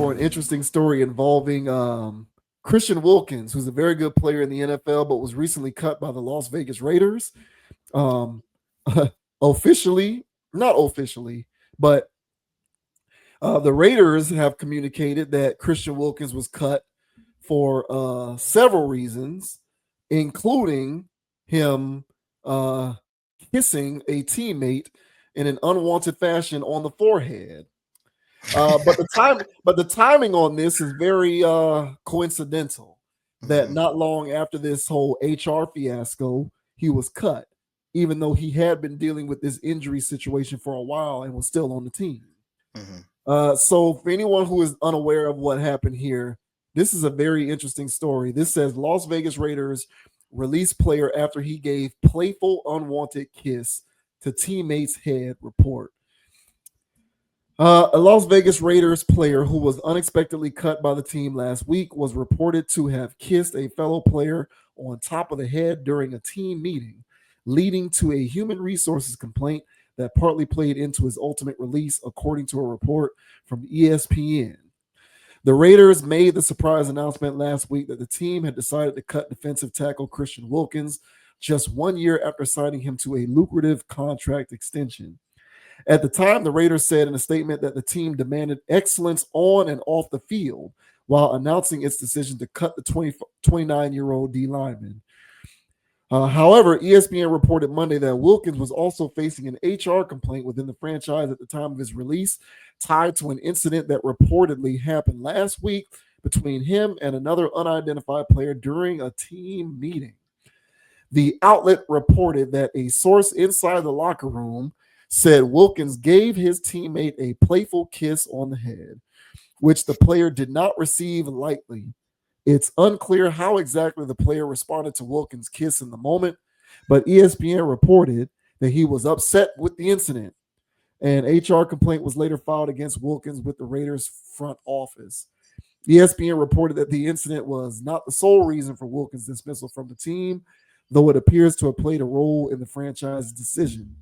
for an interesting story involving Christian Wilkins, who's a very good player in the NFL, but was recently cut by the Las Vegas Raiders. Um, officially, not officially, but the Raiders have communicated that Christian Wilkins was cut for several reasons, including him uh, kissing a teammate in an unwanted fashion on the forehead. But the timing on this is very coincidental. That Mm-hmm. not long after this whole HR fiasco, he was cut, even though he had been dealing with this injury situation for a while and was still on the team. Mm-hmm. So for anyone who is unaware of what happened here, this is a very interesting story. This says Las Vegas Raiders release player after he gave playful unwanted kiss to teammate's head. Report. A Las Vegas Raiders player who was unexpectedly cut by the team last week was reported to have kissed a fellow player on top of the head during a team meeting, leading to a human resources complaint that partly played into his ultimate release, according to a report from ESPN. The Raiders made the surprise announcement last week that the team had decided to cut defensive tackle Christian Wilkins just 1 year after signing him to a lucrative contract extension. At the time, the Raiders said in a statement that the team demanded excellence on and off the field while announcing its decision to cut the 29-year-old D lineman. However, ESPN reported Monday that Wilkins was also facing an HR complaint within the franchise at the time of his release, tied to an incident that reportedly happened last week between him and another unidentified player during a team meeting. The outlet reported that a source inside the locker room said Wilkins gave his teammate a playful kiss on the head, which the player did not receive lightly. It's unclear how exactly the player responded to Wilkins' kiss in the moment, but ESPN reported that he was upset with the incident. An HR complaint was later filed against Wilkins with the Raiders front office. ESPN reported that the incident was not the sole reason for Wilkins' dismissal from the team, though it appears to have played a role in the franchise's decision.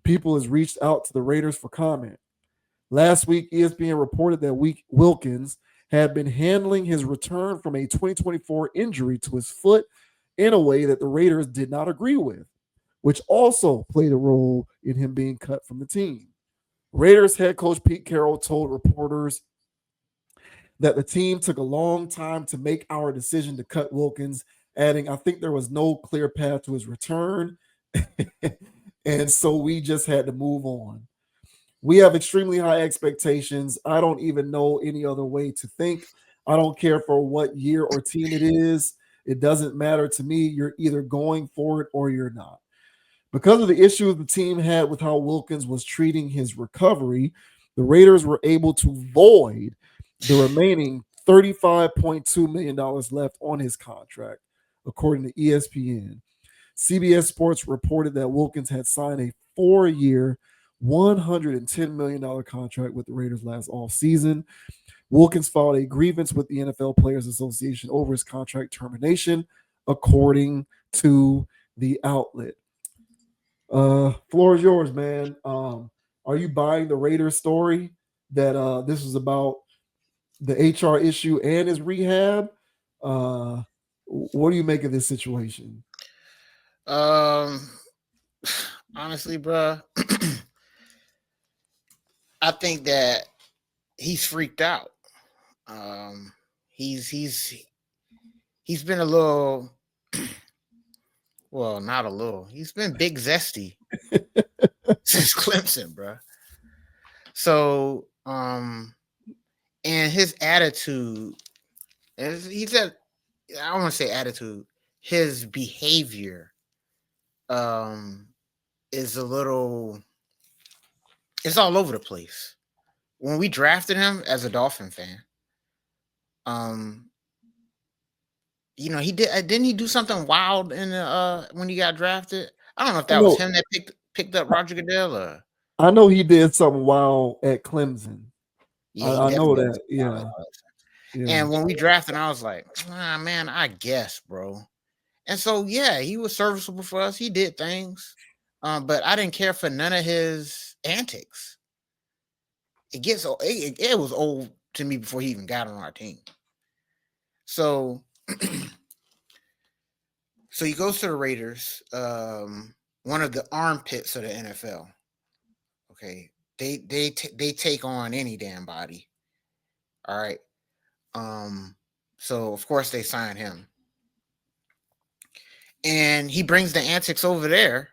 People has reached out to the Raiders for comment. Last week, ESPN reported that Wilkins had been handling his return from a 2024 injury to his foot in a way that the Raiders did not agree with, which also played a role in him being cut from the team. Raiders head coach Pete Carroll told reporters that the team took a long time to make our decision to cut Wilkins, adding, I think there was no clear path to his return. And so we just had to move on. We have extremely high expectations. I don't even know any other way to think. I don't care for what year or team it is. It doesn't matter to me. You're either going for it or you're not. Because of the issues the team had with how Wilkins was treating his recovery, the Raiders were able to void the remaining $35.2 million left on his contract, according to ESPN. CBS Sports reported that Wilkins had signed a 4-year, $110 million contract with the Raiders last offseason. Wilkins filed a grievance with the NFL Players Association over his contract termination, according to the outlet. Floor is yours, man. Are you buying the Raiders story that this was about the HR issue and his rehab? What do you make of this situation? Um, honestly, bruh, I think that he's freaked out. Um, he's he's he's been a little, well, not a little. He's been big zesty since Clemson, bruh. So, and his attitude, he said, I don't want to say attitude, his behavior, um, is a little, it's all over the place. When we drafted him as a Dolphin fan, um, he didn't he do something wild in the when he got drafted? I don't know if I that was know, him that picked up Roger Goodell or I know he did something wild at Clemson. yeah, he I know definitely did that. something wild Yeah, at Clemson. yeah. And when we drafted, I was like, man, I guess, bro. And so yeah, he was serviceable for us. He did things, but I didn't care for none of his antics. It was old. to me before he even got on our team. So so he goes to the Raiders, one of the armpits of the NFL. Okay, they take on any damn body. All right. So of course they sign him, and he brings the antics over there.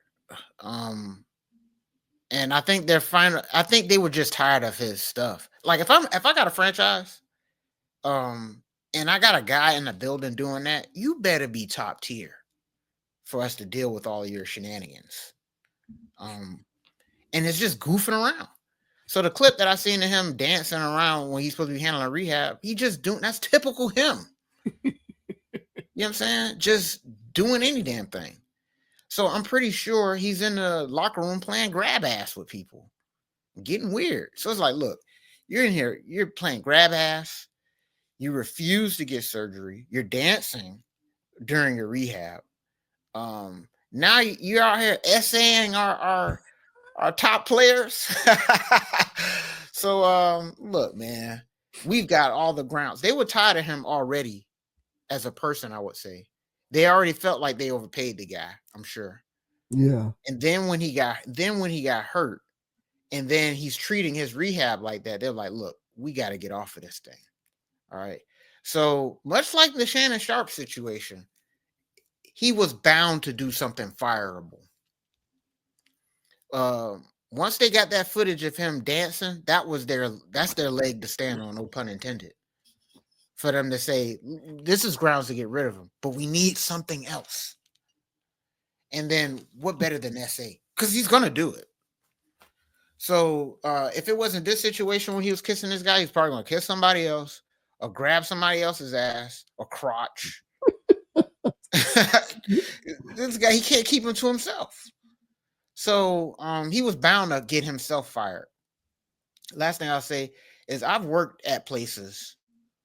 And I think they're fine. I think they were just tired of his stuff. Like if I got a franchise, and I got a guy in the building doing that, you better be top tier for us to deal with all your shenanigans. And it's just goofing around. So the clip that I seen of him dancing around when he's supposed to be handling rehab, he just doing that's typical him. You know what I'm saying? Just doing any damn thing. So I'm pretty sure he's in the locker room playing grab ass with people, getting weird. So it's like, look, you're in here, you're playing grab ass. You refuse to get surgery. You're dancing during your rehab. Now you're out here essaying our top players. So look, man, we've got all the grounds. They were tired of him already as a person, I would say. They already felt like they overpaid the guy, I'm sure. Yeah. And then when he got hurt, and then he's treating his rehab like that, they're like, look, we got to get off of this thing. All right. So much like the Shannon Sharp situation, he was bound to do something fireable. Once they got that footage of him dancing, that's their leg to stand on, no pun intended. For them to say, this is grounds to get rid of him, but we need something else. And then what better than SA? Because he's going to do it. So if it wasn't this situation when he was kissing this guy, he's probably going to kiss somebody else or grab somebody else's ass or crotch. This guy, he can't keep him to himself. So he was bound to get himself fired. Last thing I'll say is I've worked at places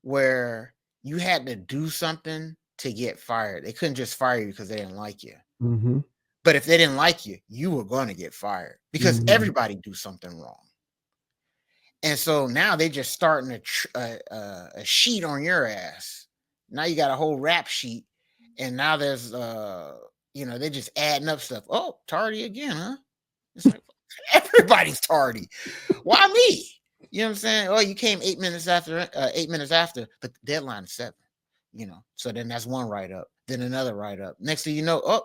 where you had to do something to get fired. They couldn't just fire you because they didn't like you. Mm-hmm. But if they didn't like you, you were going to get fired because everybody do something wrong. And so now they just starting a sheet on your ass. Now you got a whole rap sheet, and now there's they just adding up stuff. Oh, tardy again, huh? It's like everybody's tardy. Why me? You know what I'm saying? Oh, you came 8 minutes after. 8 minutes after the deadline is 7. So then that's one write-up, then another write-up. Next thing you know, oh,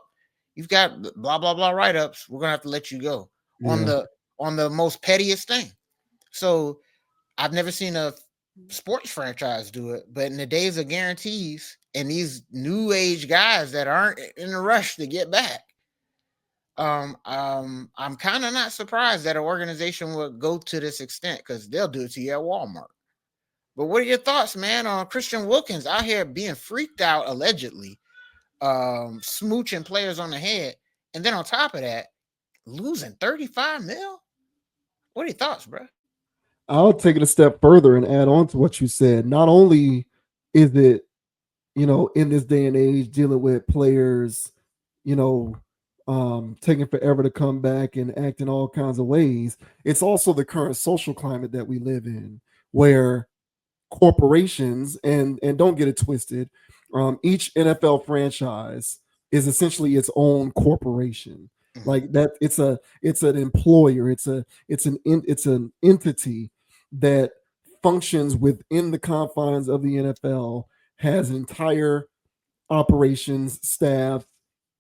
you've got blah blah blah write-ups. We're gonna have to let you go on the most pettiest thing. So I've never seen a sports franchise do it, but in the days of guarantees and these new age guys that aren't in a rush to get back, I'm kind of not surprised that an organization would go to this extent because they'll do it to you at Walmart. But what are your thoughts, man, on Christian Wilkins out here being freaked out allegedly, smooching players on the head, and then on top of that, losing 35 mil? What are your thoughts, bro? I'll take it a step further and add on to what you said. Not only is it, in this day and age, dealing with players, taking forever to come back and act in all kinds of ways, it's also the current social climate that we live in, where corporations, and don't get it twisted, each NFL franchise is essentially its own corporation. Like that, it's an employer, it's an entity that functions within the confines of the NFL, has entire operations, staff,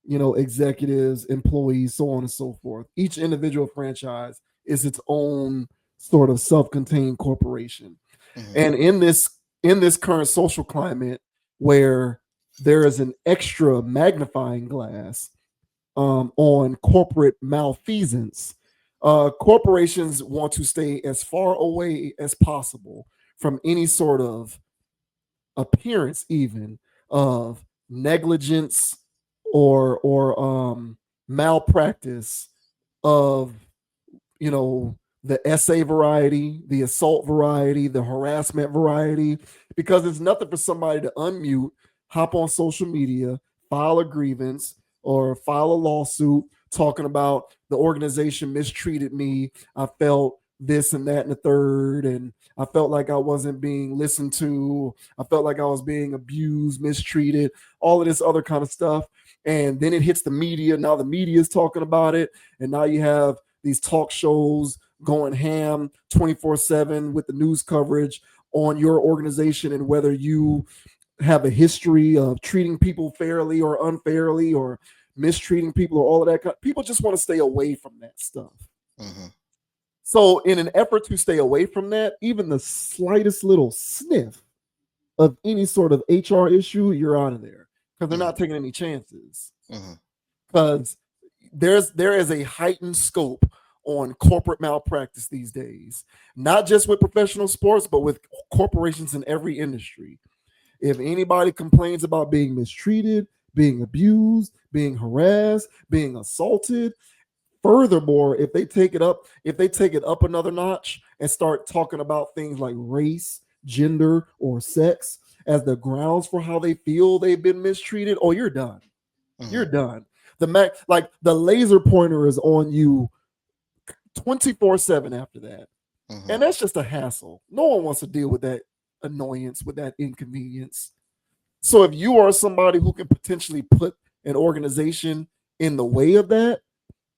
executives, employees, so on and so forth. Each individual franchise is its own sort of self-contained corporation. And in this current social climate where there is an extra magnifying glass on corporate malfeasance, corporations want to stay as far away as possible from any sort of appearance, even of negligence or malpractice of the essay variety, the assault variety, the harassment variety, because it's nothing for somebody to unmute, hop on social media, file a grievance, or file a lawsuit talking about the organization mistreated me. I felt this and that and the third, and I felt like I wasn't being listened to. I felt like I was being abused, mistreated, all of this other kind of stuff. And then it hits the media. Now the media is talking about it, and now you have these talk shows going ham 24/7 with the news coverage on your organization and whether you have a history of treating people fairly or unfairly or mistreating people or all of that. People just want to stay away from that stuff. Mm-hmm. So, in an effort to stay away from that, even the slightest little sniff of any sort of HR issue, you're out of there because they're not taking any chances. Because there is a heightened scope on corporate malpractice these days, not just with professional sports, but with corporations in every industry. If anybody complains about being mistreated, being abused, being harassed, being assaulted, furthermore, if they take it up another notch and start talking about things like race, gender, or sex as the grounds for how they feel they've been mistreated, oh, you're done. You're done. Like the laser pointer is on you 24/7 after that. And that's just a hassle. No one wants to deal with that annoyance, with that inconvenience. So if you are somebody who can potentially put an organization in the way of that,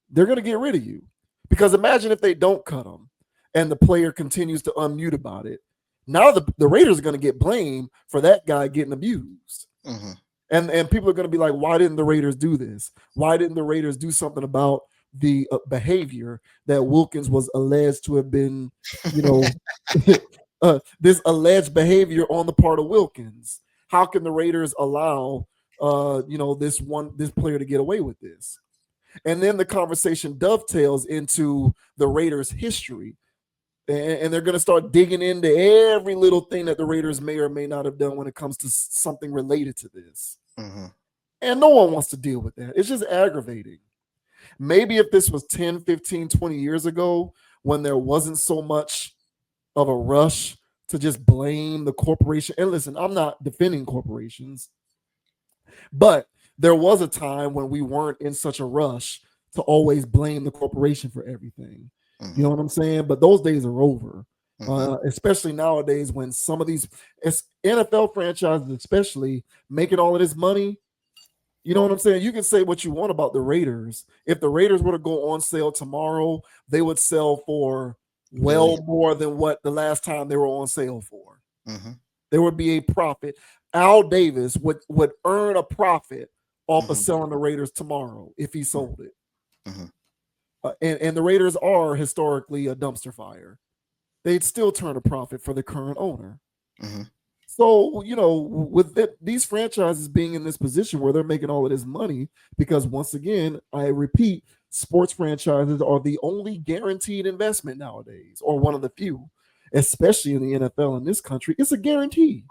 they're going to get rid of you. Because imagine if they don't cut them and the player continues to unmute about it. Now the Raiders are going to get blamed for that guy getting abused. And people are going to be like, why didn't the Raiders do this? Why didn't the Raiders do something about the behavior that Wilkins was alleged to have been, this alleged behavior on the part of Wilkins? How can the Raiders allow, this player to get away with this? And then the conversation dovetails into the Raiders' history. And they're going to start digging into every little thing that the Raiders may or may not have done when it comes to something related to this. And no one wants to deal with that. It's just aggravating. Maybe if this was 10, 15, 20 years ago, when there wasn't so much of a rush to just blame the corporation. And listen, I'm not defending corporations, but there was a time when we weren't in such a rush to always blame the corporation for everything. You know what I'm saying? But those days are over, especially nowadays when some of these NFL franchises, especially, making all of this money. You know what I'm saying? You can say what you want about the Raiders. If the Raiders were to go on sale tomorrow, they would sell for well more than what the last time they were on sale for. There would be a profit. Al Davis would earn a profit off of selling the Raiders tomorrow if he sold it. And the Raiders are historically a dumpster fire. They'd still turn a profit for the current owner. So, with these franchises being in this position where they're making all of this money, because once again, I repeat, sports franchises are the only guaranteed investment nowadays, or one of the few, especially in the NFL in this country. It's a guarantee.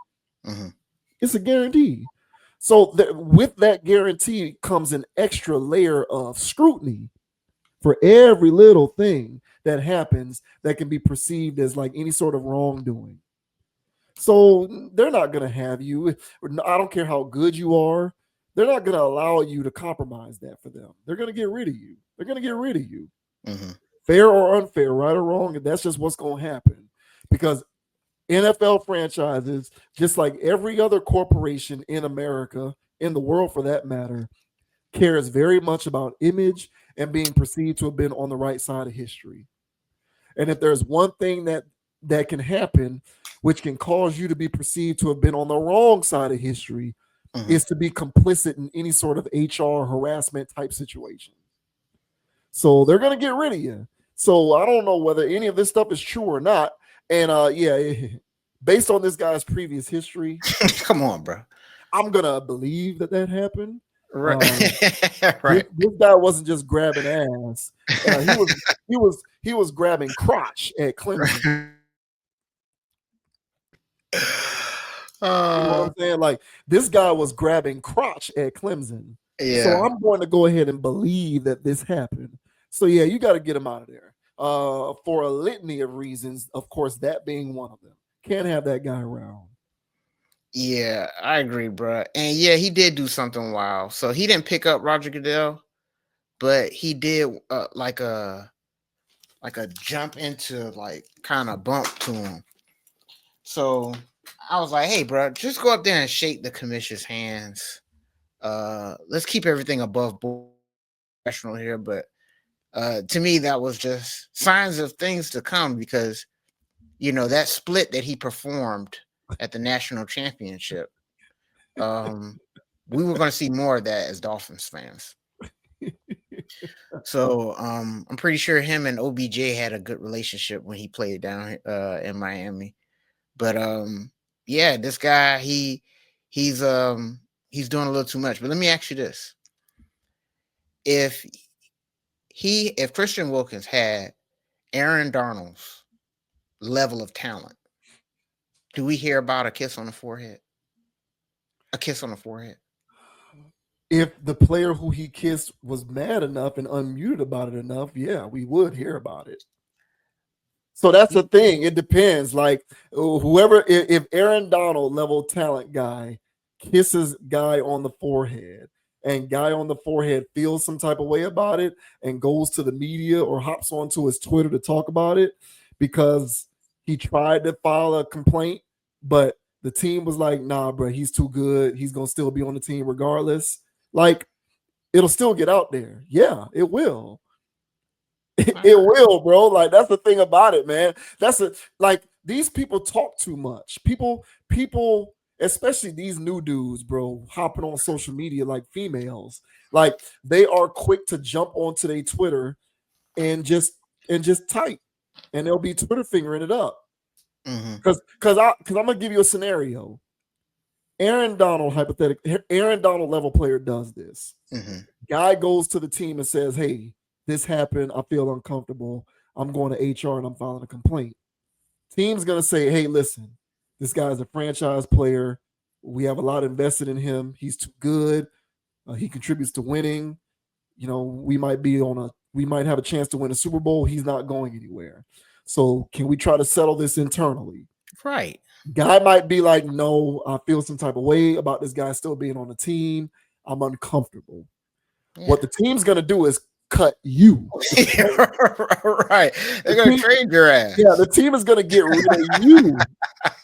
It's a guarantee. So with that guarantee comes an extra layer of scrutiny for every little thing that happens that can be perceived as like any sort of wrongdoing. So they're not going to have you. I don't care how good you are. They're not going to allow you to compromise that for them. They're going to get rid of you. They're going to get rid of you. Fair or unfair, right or wrong, and that's just what's going to happen. Because NFL franchises, just like every other corporation in America, in the world for that matter, cares very much about image and being perceived to have been on the right side of history. And if there's one thing that can happen, which can cause you to be perceived to have been on the wrong side of history, is to be complicit in any sort of HR harassment type situation. So they're going to get rid of you. So I don't know whether any of this stuff is true or not. And based on this guy's previous history, come on, bro, I'm going to believe that happened. Right. Right. This guy wasn't just grabbing ass. He was grabbing crotch at Clemson. You know what I'm saying? Like, this guy was grabbing crotch at Clemson. Yeah. So I'm going to go ahead and believe that this happened. So yeah, you got to get him out of there for a litany of reasons. Of course, that being one of them. Can't have that guy around. Yeah, I agree, bro. And yeah, he did do something wild. So he didn't pick up Roger Goodell, but he did like a like a jump into like kind of bump to him. So I was like, hey, bro, just go up there and shake the commissioner's hands. Let's keep everything above board, professional here. But to me, that was just signs of things to come because, that split that he performed at the national championship, we were going to see more of that as Dolphins fans. So I'm pretty sure him and OBJ had a good relationship when he played down in Miami. But yeah, this guy he's doing a little too much. But let me ask you this: if Christian Wilkins had Aaron Darnold's level of talent, do we hear about a kiss on the forehead? A kiss on the forehead. If the player who he kissed was mad enough and unmuted about it enough, yeah, we would hear about it. So that's the thing. It depends. Like whoever, if Aaron Donald level talent guy kisses guy on the forehead and guy on the forehead feels some type of way about it and goes to the media or hops onto his Twitter to talk about it because he tried to file a complaint, but the team was like, nah, bro, he's too good. He's going to still be on the team regardless. Like, it'll still get out there. Yeah, it will. It will, bro. Like, that's the thing about it, man. Like, these people talk too much. People, especially these new dudes, bro, hopping on social media like females. Like, they are quick to jump onto their Twitter and just type. And they'll be Twitter fingering it up. Because I'm gonna give you a scenario. Aaron Donald level player does this. Guy goes to the team and says, hey, this happened. I feel uncomfortable. I'm going to HR and I'm filing a complaint. Team's going to say, hey, listen, this guy's a franchise player. We have a lot invested in him. He's too good. He contributes to winning. We might have a chance to win a Super Bowl. He's not going anywhere. So can we try to settle this internally? Right. Guy might be like, no, I feel some type of way about this guy still being on the team. I'm uncomfortable. Yeah. What the team's going to do is cut you. Right. They're going to trade your ass. Yeah, the team is going to get rid of you.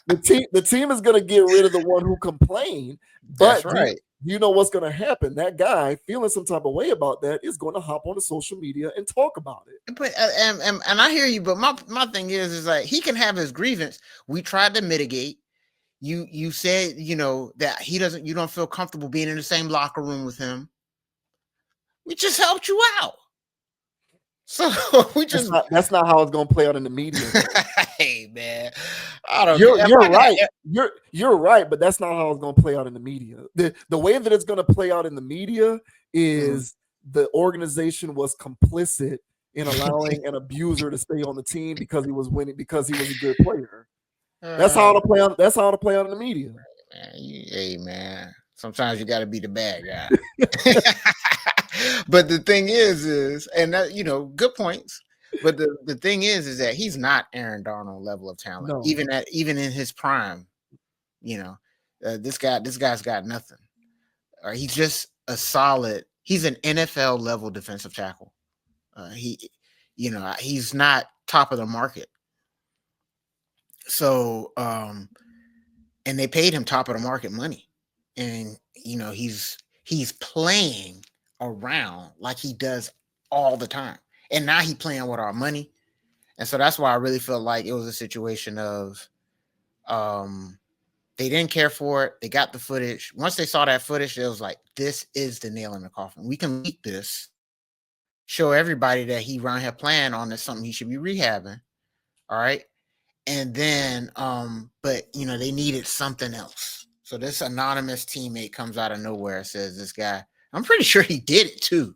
The team is going to get rid of the one who complained. But that's right. You know what's going to happen? That guy feeling some type of way about that is going to hop on the social media and talk about it. But and I hear you, but my thing is like he can have his grievance. We tried to mitigate. You said that you don't feel comfortable being in the same locker room with him. We just helped you out. So that's not how it's going to play out in the media. Hey man, I don't. You're right. You're right, but that's not how it's going to play out in the media. The way that it's going to play out in the media is the organization was complicit in allowing an abuser to stay on the team because he was winning, because he was a good player. That's how it'll play out. That's how it'll play out in the media. Man, hey man, sometimes you got to be the bad guy. But the thing is, and that good points. But the thing is that he's not Aaron Darnold level of talent, no. even in his prime. This guy's got nothing. He's just a solid. He's an NFL level defensive tackle. He's not top of the market. So, and they paid him top of the market money, and he's playing around like he does all the time. And now he's playing with our money. And so that's why I really felt like it was a situation of they didn't care for it. They got the footage. Once they saw that footage, it was like, this is the nail in the coffin. We can leak this, show everybody that he around here playing on this, something he should be rehabbing. All right. And then, but they needed something else. So this anonymous teammate comes out of nowhere and says, this guy, I'm pretty sure he did it too.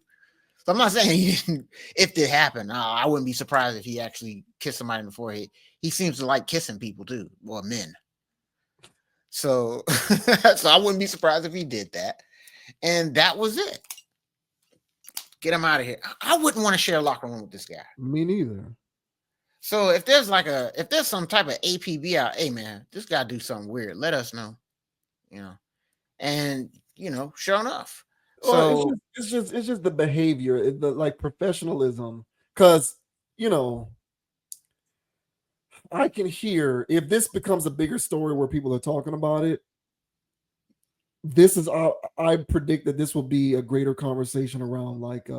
So I'm not saying he didn't. If it happened, I wouldn't be surprised if he actually kissed somebody in the forehead. He seems to like kissing people too, or men. So, so I wouldn't be surprised if he did that. And that was it. Get him out of here. I wouldn't want to share a locker room with this guy. Me neither. So if there's some type of APB out, hey man, this guy do something weird, let us know. And sure enough. So it's just the behavior, like professionalism. Because you know, I can hear if this becomes a bigger story where people are talking about it. This is I predict that this will be a greater conversation around like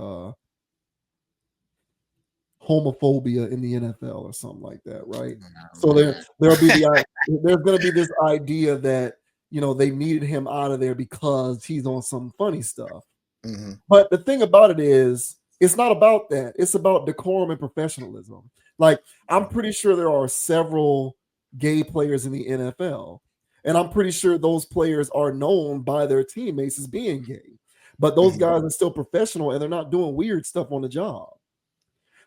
homophobia in the NFL or something like that, right? Oh, So man. there'll be there's going to be this idea that they needed him out of there because he's on some funny stuff. Mm-hmm. But the thing about it is, it's not about that. It's about decorum and professionalism. Like, I'm pretty sure there are several gay players in the NFL, and I'm pretty sure those players are known by their teammates as being gay. But those Mm-hmm. guys are still professional and they're not doing weird stuff on the job.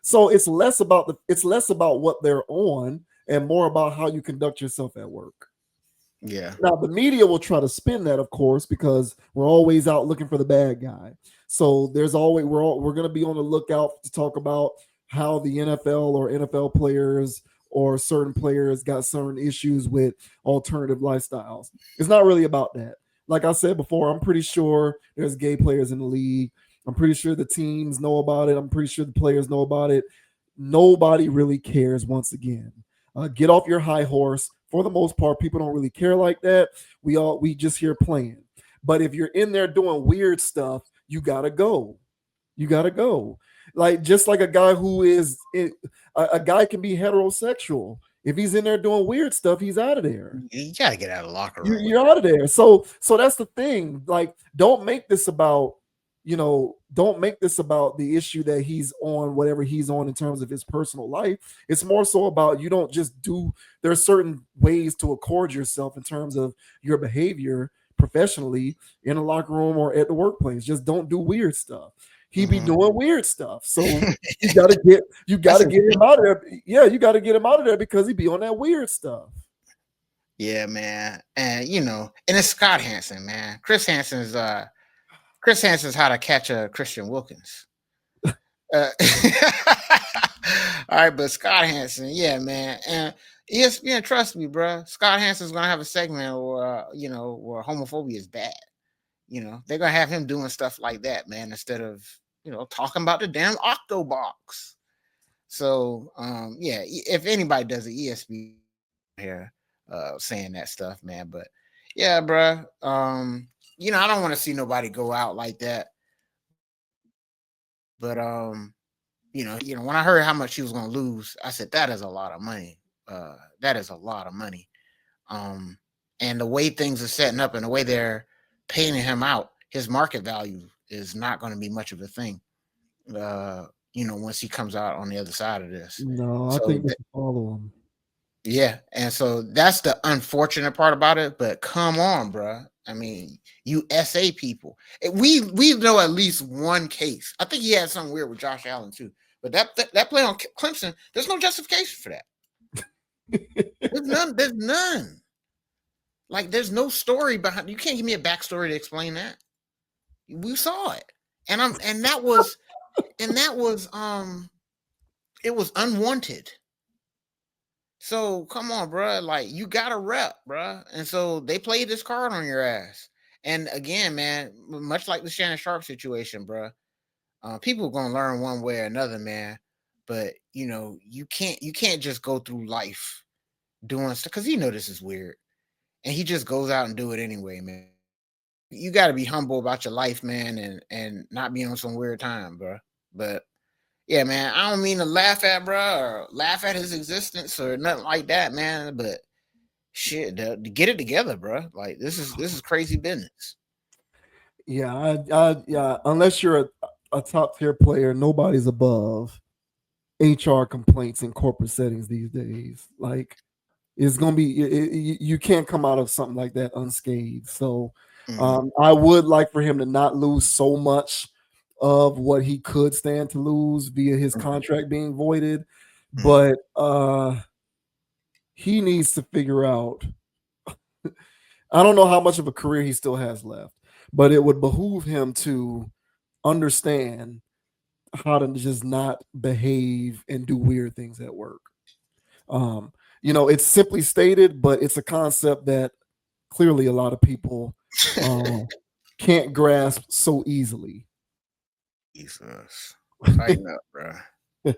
So it's less about what they're on and more about how you conduct yourself at work. Yeah. Now the media will try to spin that, of course, because we're always out looking for the bad guy. So there's always we're going to be on the lookout to talk about how the NFL or NFL players or certain players got certain issues with alternative lifestyles. It's not really about that. Like I said before, I'm pretty sure there's gay players in the league. I'm pretty sure the teams know about it. I'm pretty sure the players know about it. Nobody really cares once again. Get off your high horse. For the most part, people don't really care like that. We just here playing. But if you're in there doing weird stuff, you gotta go. You gotta go. Like just like a guy who a guy can be heterosexual. If he's in there doing weird stuff, he's out of there. You gotta get out of the locker You're, room with you're that. out of there. So that's the thing. Like, don't make this about don't make this about the issue that he's on, whatever he's on in terms of his personal life. It's more so about you don't just do. There are certain ways to accord yourself in terms of your behavior professionally in a locker room or at the workplace. Just don't do weird stuff. He be Mm-hmm. doing weird stuff, so you gotta get him out of there. Yeah, you gotta get him out of there because he be on that weird stuff. Yeah, man. And and it's Scott Hansen, man. Chris Hansen's how to catch a Christian Wilkins. Uh, all right, but Scott Hansen, yeah, man. And ESPN, trust me, bro. Scott Hansen's gonna have a segment where homophobia is bad. They're gonna have him doing stuff like that, man, instead of talking about the damn Octobox. So yeah, if anybody does it, ESPN here saying that stuff, man. But yeah, bro. I don't want to see nobody go out like that. But when I heard how much he was gonna lose, I said that is a lot of money. That is a lot of money. And the way things are setting up and the way they're paying him out, his market value is not going to be much of a thing. Once he comes out on the other side of this. No, I So think this will follow him. yeah, and so that's the unfortunate part about it. But come on, bro. I mean, you SA people. We know at least one case. I think he had something weird with Josh Allen too. But that play on Clemson, there's no justification for that. There's none. There's none. Like there's no story behind. You can't give me a backstory to explain that. We saw it, and that was it was unwanted. So come on, bro. Like you got to rep, bro. And so they played this card on your ass. And again, man, much like the Shannon Sharp situation, bro. People are gonna learn one way or another, man. But you can't just go through life doing stuff because this is weird, and he just goes out and do it anyway, man. You got to be humble about your life, man, and not be on some weird time, bro. But yeah, man, I don't mean to laugh at bro or laugh at his existence or nothing like that, man. But shit, get it together, bro. Like this is crazy business. Yeah. Unless you're a top tier player, nobody's above HR complaints in corporate settings these days. Like it's gonna be you can't come out of something like that unscathed. So I would like for him to not lose so much of what he could stand to lose via his contract being voided, but he needs to figure out. I don't know how much of a career he still has left, but it would behoove him to understand how to just not behave and do weird things at work. It's simply stated, but it's a concept that clearly a lot of people can't grasp so easily. Jesus, tighten up, bro.